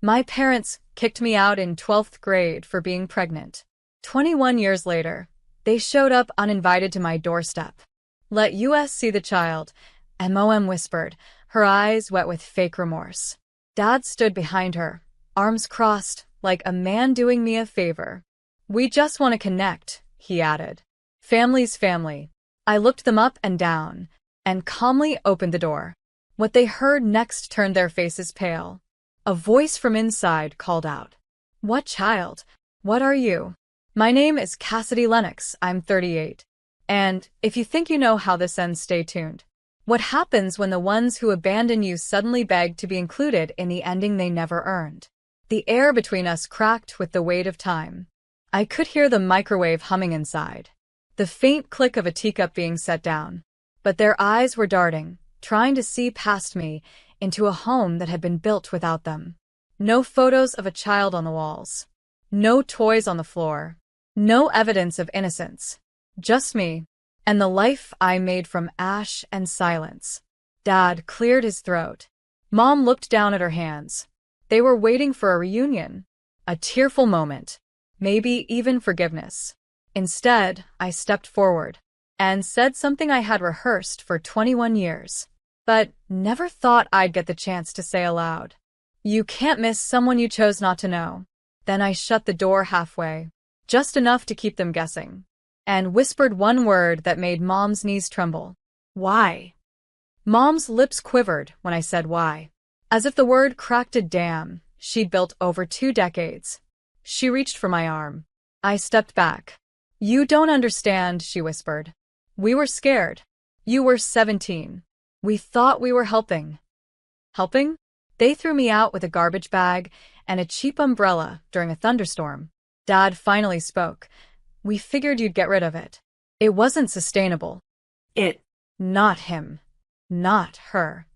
My parents kicked me out in 12th grade for being pregnant. 21 years later, they showed up uninvited to my doorstep. Let us see the child, Mom whispered, her eyes wet with fake remorse. Dad stood behind her, arms crossed, like a man doing me a favor. We just want to connect, he added. Family's family. I looked them up and down, and calmly opened the door. What they heard next turned their faces pale. A voice from inside called out. What child? What are you? My name is Cassidy Lennox, I'm 38. And, if you think you know how this ends, stay tuned. What happens when the ones who abandon you suddenly beg to be included in the ending they never earned? The air between us cracked with the weight of time. I could hear the microwave humming inside, the faint click of a teacup being set down. But their eyes were darting, trying to see past me, into a home that had been built without them. No photos of a child on the walls. No toys on the floor. No evidence of innocence. Just me, and the life I made from ash and silence. Dad cleared his throat. Mom looked down at her hands. They were waiting for a reunion. A tearful moment. Maybe even forgiveness. Instead, I stepped forward and said something I had rehearsed for 21 years, but never thought I'd get the chance to say aloud. You can't miss someone you chose not to know. Then I shut the door halfway, just enough to keep them guessing, and whispered one word that made Mom's knees tremble. Why? Mom's lips quivered when I said why, as if the word cracked a dam she'd built over 2 decades. She reached for my arm. I stepped back. You don't understand, she whispered. We were scared. You were 17. We thought we were helping. Helping? They threw me out with a garbage bag and a cheap umbrella during a thunderstorm. Dad finally spoke. We figured you'd get rid of it. It wasn't sustainable. It. Not him. Not her.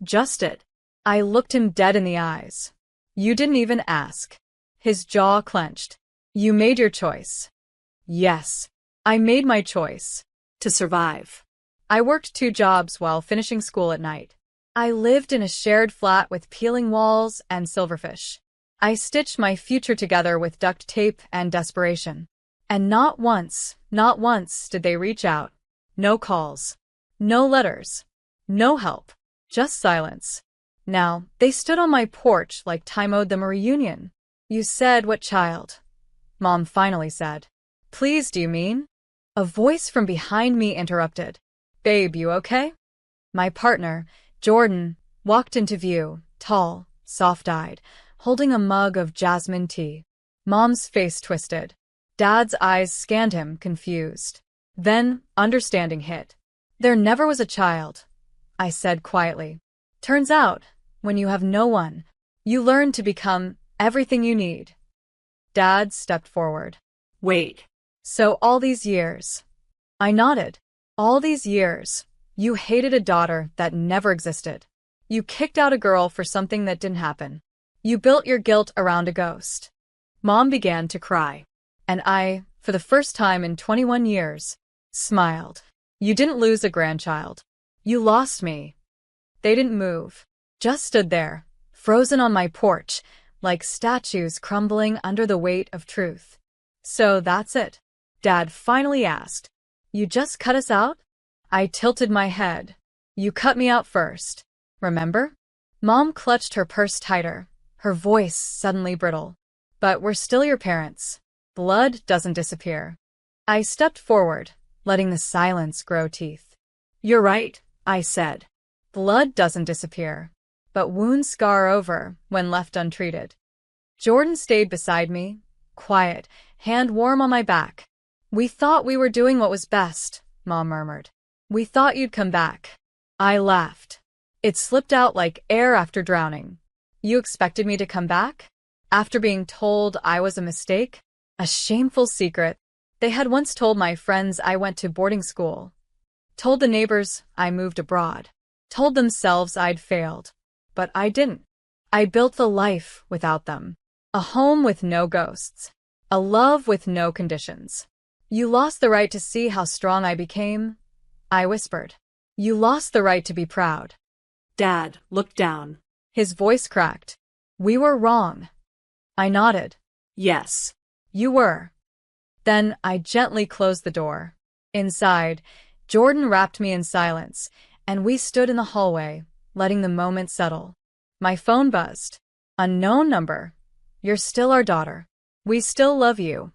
Just it. I looked him dead in the eyes. You didn't even ask. His jaw clenched. You made your choice. Yes, I made my choice. To survive. I worked 2 jobs while finishing school at night. I lived in a shared flat with peeling walls and silverfish. I stitched my future together with duct tape and desperation. And not once did they reach out. No calls. No letters. No help. Just silence. Now, they stood on my porch like time owed them a reunion. You said what child? Mom finally said. Please, do you mean? A voice from behind me interrupted. Babe, you okay? My partner, Jordan, walked into view, tall, soft-eyed, holding a mug of jasmine tea. Mom's face twisted. Dad's eyes scanned him, confused. Then, understanding hit. There never was a child, I said quietly. Turns out, when you have no one, you learn to become everything you need. Dad stepped forward. Wait. So all these years. I nodded. All these years, you hated a daughter that never existed. You kicked out a girl for something that didn't happen. You built your guilt around a ghost. Mom began to cry. And I, for the first time in 21 years, smiled. You didn't lose a grandchild. You lost me. They didn't move. Just stood there, frozen on my porch, like statues crumbling under the weight of truth. So that's it? Dad finally asked. You just cut us out? I tilted my head. You cut me out first. Remember? Mom clutched her purse tighter, her voice suddenly brittle. But we're still your parents. Blood doesn't disappear. I stepped forward, letting the silence grow teeth. You're right, I said. Blood doesn't disappear, but wounds scar over when left untreated. Jordan stayed beside me, quiet, hand warm on my back. We thought we were doing what was best, Mom murmured. We thought you'd come back. I laughed. It slipped out like air after drowning. You expected me to come back? After being told I was a mistake? A shameful secret. They had once told my friends I went to boarding school. Told the neighbors I moved abroad. Told themselves I'd failed. But I didn't. I built the life without them. A home with no ghosts. A love with no conditions. You lost the right to see how strong I became, I whispered. You lost the right to be proud. Dad looked down. His voice cracked. We were wrong. I nodded. Yes. You were. Then I gently closed the door. Inside, Jordan wrapped me in silence, and we stood in the hallway, letting the moment settle. My phone buzzed. Unknown number. You're still our daughter. We still love you.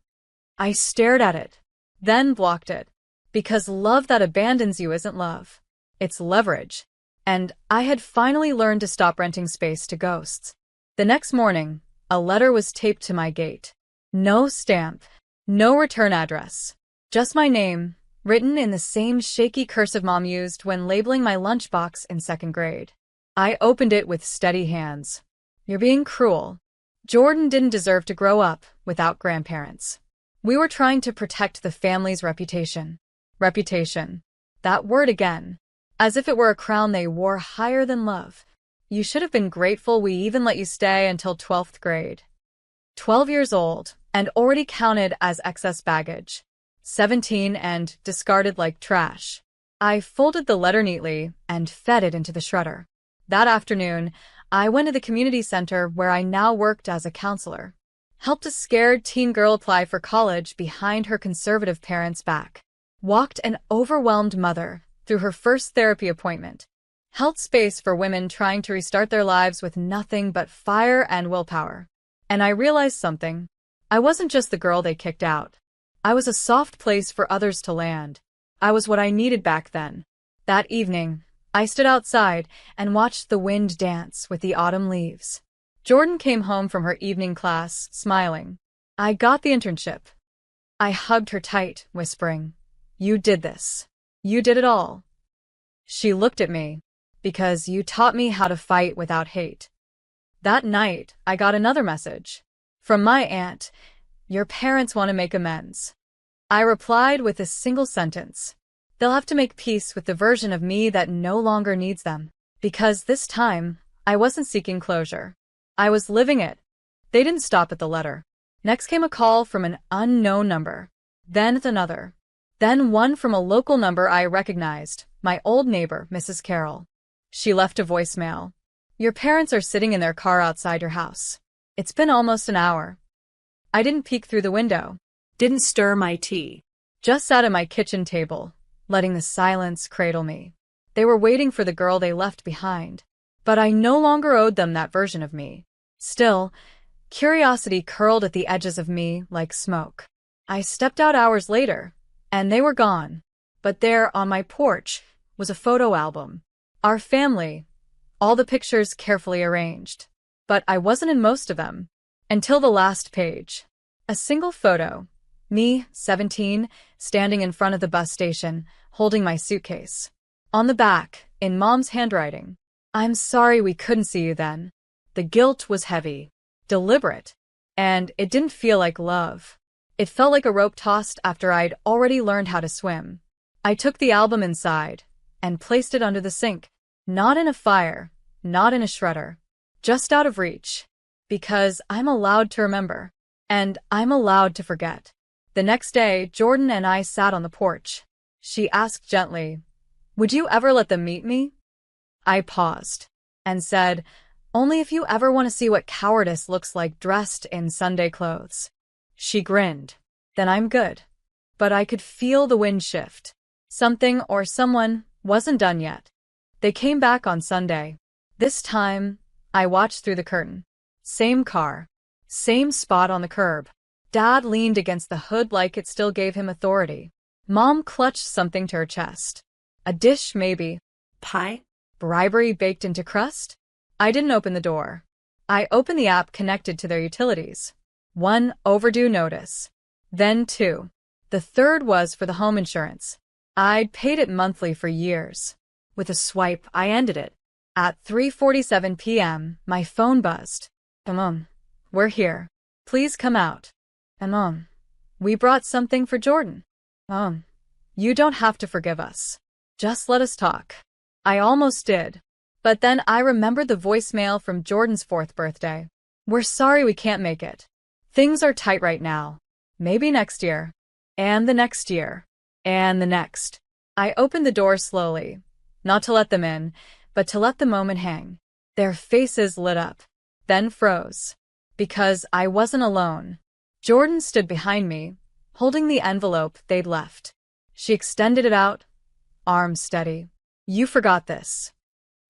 I stared at it, then blocked it. Because love that abandons you isn't love. It's leverage. And I had finally learned to stop renting space to ghosts. The next morning, a letter was taped to my gate. No stamp, no return address. Just my name, written in the same shaky cursive Mom used when labeling my lunchbox in second grade. I opened it with steady hands. You're being cruel. Jordan didn't deserve to grow up without grandparents. We were trying to protect the family's reputation. Reputation. That word again. As if it were a crown they wore higher than love. You should have been grateful we even let you stay until 12th grade. 12 years old, and already counted as excess baggage. 17 and discarded like trash. I folded the letter neatly and fed it into the shredder. That afternoon, I went to the community center where I now worked as a counselor. Helped a scared teen girl apply for college behind her conservative parents' back. Walked an overwhelmed mother through her first therapy appointment. Held space for women trying to restart their lives with nothing but fire and willpower. And I realized something. I wasn't just the girl they kicked out. I was a soft place for others to land. I was what I needed back then. That evening, I stood outside and watched the wind dance with the autumn leaves. Jordan came home from her evening class, smiling. I got the internship. I hugged her tight, whispering, "You did this. You did it all." She looked at me. "Because you taught me how to fight without hate." That night, I got another message. From my aunt, "Your parents want to make amends." I replied with a single sentence. They'll have to make peace with the version of me that no longer needs them. Because this time, I wasn't seeking closure. I was living it. They didn't stop at the letter. Next came a call from an unknown number. Then another. Then one from a local number I recognized, my old neighbor, Mrs. Carroll. She left a voicemail. "Your parents are sitting in their car outside your house. It's been almost an hour." I didn't peek through the window. Didn't stir my tea. Just sat at my kitchen table, letting the silence cradle me. They were waiting for the girl they left behind. But I no longer owed them that version of me. Still, curiosity curled at the edges of me like smoke. I stepped out hours later, and they were gone. But there, on my porch, was a photo album. Our family, all the pictures carefully arranged. But I wasn't in most of them. Until the last page. A single photo. Me, 17, standing in front of the bus station, holding my suitcase. On the back, in Mom's handwriting, "I'm sorry we couldn't see you then." The guilt was heavy, deliberate, and it didn't feel like love. It felt like a rope tossed after I'd already learned how to swim. I took the album inside and placed it under the sink. Not in a fire, not in a shredder. Just out of reach. Because I'm allowed to remember. And I'm allowed to forget. The next day, Jordan and I sat on the porch. She asked gently, "Would you ever let them meet me?" I paused and said, "Only if you ever want to see what cowardice looks like dressed in Sunday clothes." She grinned. "Then I'm good." But I could feel the wind shift. Something or someone wasn't done yet. They came back on Sunday. This time, I watched through the curtain. Same car. Same spot on the curb. Dad leaned against the hood like it still gave him authority. Mom clutched something to her chest. A dish, maybe. Pie? Bribery baked into crust? I didn't open the door. I opened the app connected to their utilities. 1 overdue notice. Then 2. The third was for the home insurance. I'd paid it monthly for years. With a swipe, I ended it. At 3:47 p.m., my phone buzzed. "Mom, we're here. Please come out." And Mom, "We brought something for Jordan." "Mom, you don't have to forgive us. Just let us talk." I almost did. But then I remembered the voicemail from Jordan's 4th birthday. "We're sorry we can't make it. Things are tight right now. Maybe next year. And the next year. And the next." I opened the door slowly. Not to let them in, but to let the moment hang. Their faces lit up. then froze. Because I wasn't alone. Jordan stood behind me, holding the envelope they'd left. She extended it out, arms steady. You forgot this.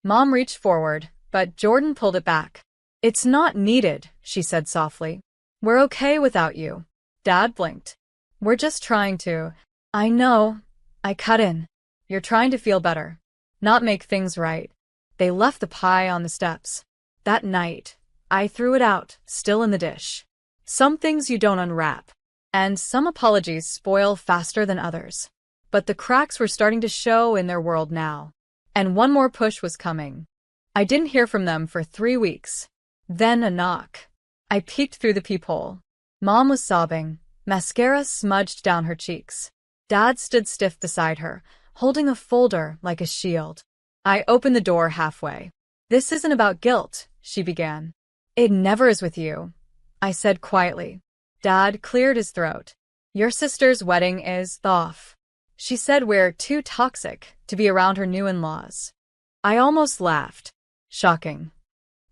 Mom reached forward, but Jordan pulled it back. It's not needed, she said softly. We're okay without you. Dad blinked. We're just trying to. I know. I cut in. You're trying to feel better. Not make things right. They left the pie on the steps. That night, I threw it out, still in the dish. Some things you don't unwrap. And some apologies spoil faster than others. But the cracks were starting to show in their world now. And one more push was coming. I didn't hear from them for 3 weeks. Then a knock. I peeked through the peephole. Mom was sobbing, mascara smudged down her cheeks. Dad stood stiff beside her, holding a folder like a shield. I opened the door halfway. This isn't about guilt, she began. It never is with you, I said quietly. Dad cleared his throat. Your sister's wedding is off. She said we're too toxic to be around her new in-laws. I almost laughed. Shocking.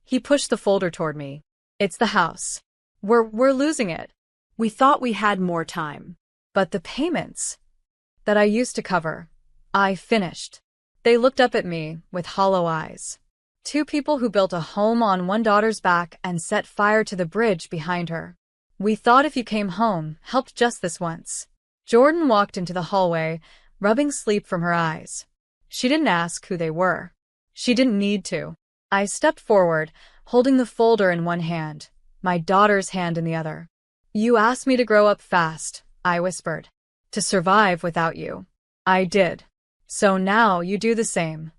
He pushed the folder toward me. It's the house. We're losing it. We thought we had more time. But the payments that I used to cover, I finished. They looked up at me with hollow eyes. 2 people who built a home on one daughter's back and set fire to the bridge behind her. We thought if you came home, helped just this once. Jordan walked into the hallway, rubbing sleep from her eyes. She didn't ask who they were. She didn't need to. I stepped forward, holding the folder in one hand, my daughter's hand in the other. You asked me to grow up fast, I whispered. To survive without you. I did. So now you do the same.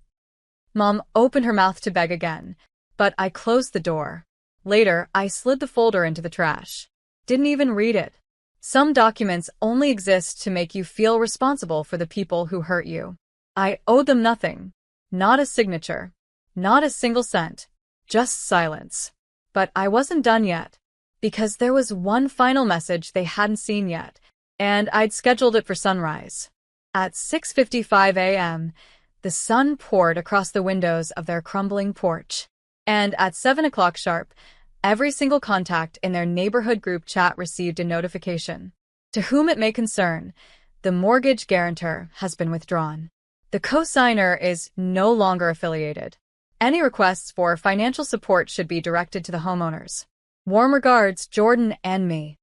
Mom opened her mouth to beg again, but I closed the door. Later, I slid the folder into the trash. Didn't even read it. Some documents only exist to make you feel responsible for the people who hurt you. I owed them nothing. Not a signature. Not a single cent. Just silence. But I wasn't done yet. Because there was one final message they hadn't seen yet, and I'd scheduled it for sunrise. At 6:55 a.m., the sun poured across the windows of their crumbling porch. And at 7 o'clock sharp, every single contact in their neighborhood group chat received a notification. To whom it may concern, the mortgage guarantor has been withdrawn. The co-signer is no longer affiliated. Any requests for financial support should be directed to the homeowners. Warm regards, Jordan and me.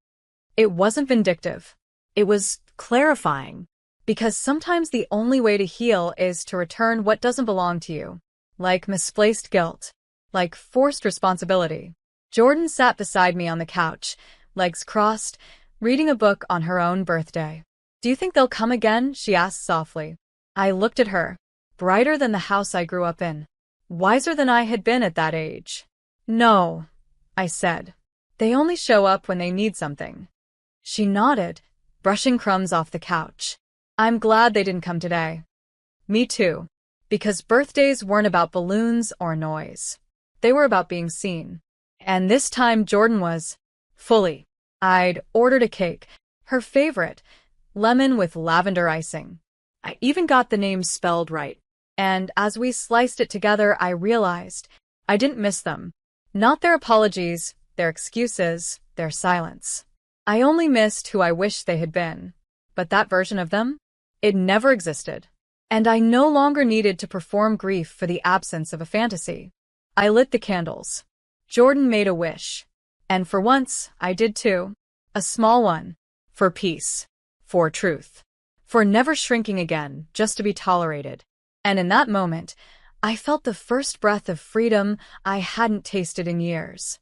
It wasn't vindictive. It was clarifying. Because sometimes the only way to heal is to return what doesn't belong to you. Like misplaced guilt. Like forced responsibility. Jordan sat beside me on the couch, legs crossed, reading a book on her own birthday. Do you think they'll come again? She asked softly. I looked at her, brighter than the house I grew up in. Wiser than I had been at that age. No, I said. They only show up when they need something. She nodded, brushing crumbs off the couch. I'm glad they didn't come today. Me too. Because birthdays weren't about balloons or noise. They were about being seen. And this time Jordan was fully. I'd ordered a cake, her favorite, lemon with lavender icing. I even got the name spelled right. And as we sliced it together, I realized I didn't miss them. Not their apologies, their excuses, their silence. I only missed who I wished they had been. But that version of them? It never existed. And I no longer needed to perform grief for the absence of a fantasy. I lit the candles. Jordan made a wish. And for once, I did too. A small one. For peace. For truth. For never shrinking again, just to be tolerated. And in that moment, I felt the first breath of freedom I hadn't tasted in years.